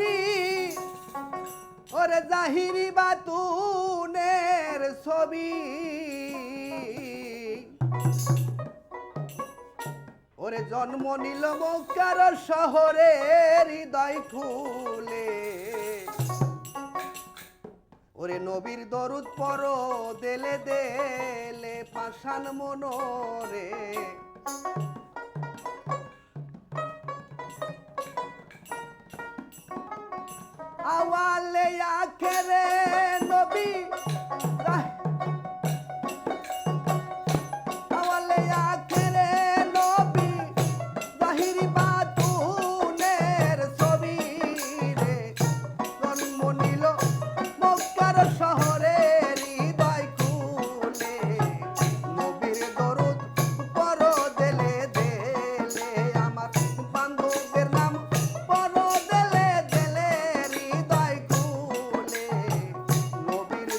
নবী ওরে জাহিরি বাতুনের ছবি ওরে জন্ম নিল মক্কার শহরে হৃদয় খুলে ওরে নবীর দরুদ পড়ো দেলে দেলে পাষাণ মনোরে আওয়ালে আখেরে নবী আওয়ালে আখেরে নবী জাহিরি বাতুনের ছবি রে জন্ম নিল মক্কার শহরে হৃদয় খুলে নবীর দরুদ পড়ো দেলে দেলে আমার বান্ধবের নাম পড়ো দেলে দেলে হৃদয় খুলে নবীর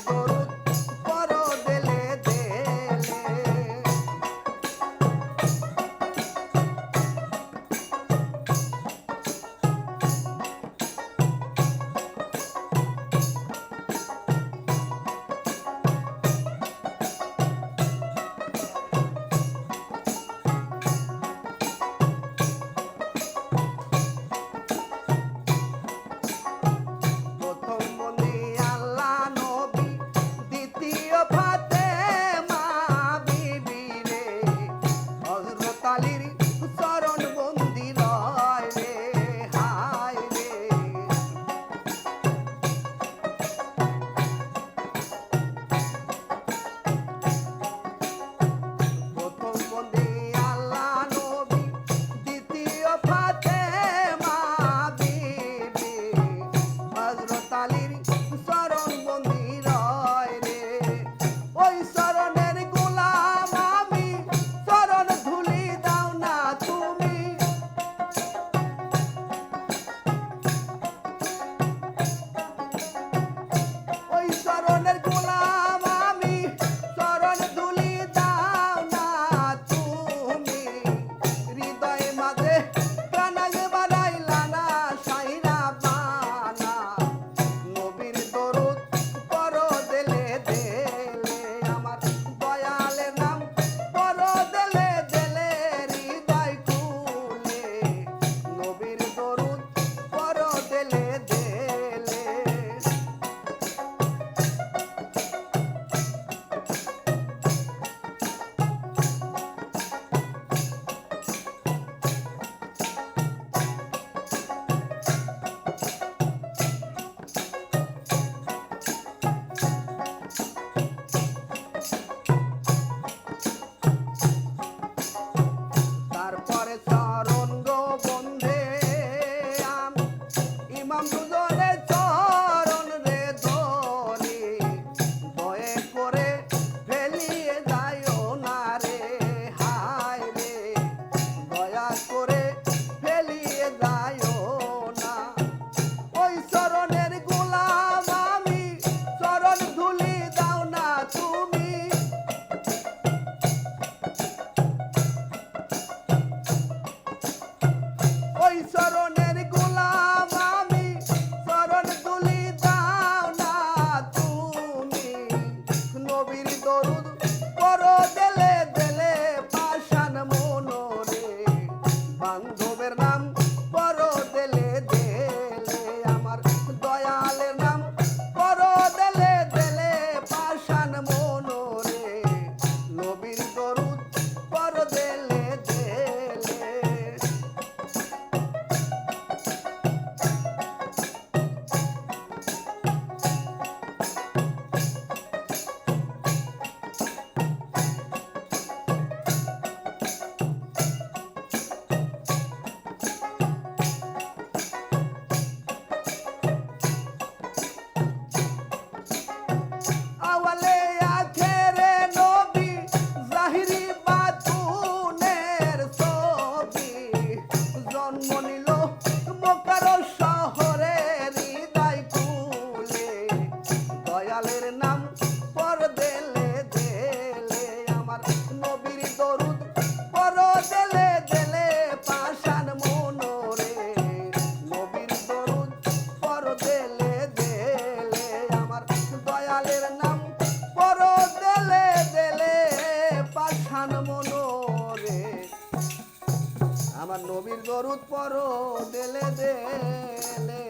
আমার নবীর দরুদ পড়ো দেলে দেলে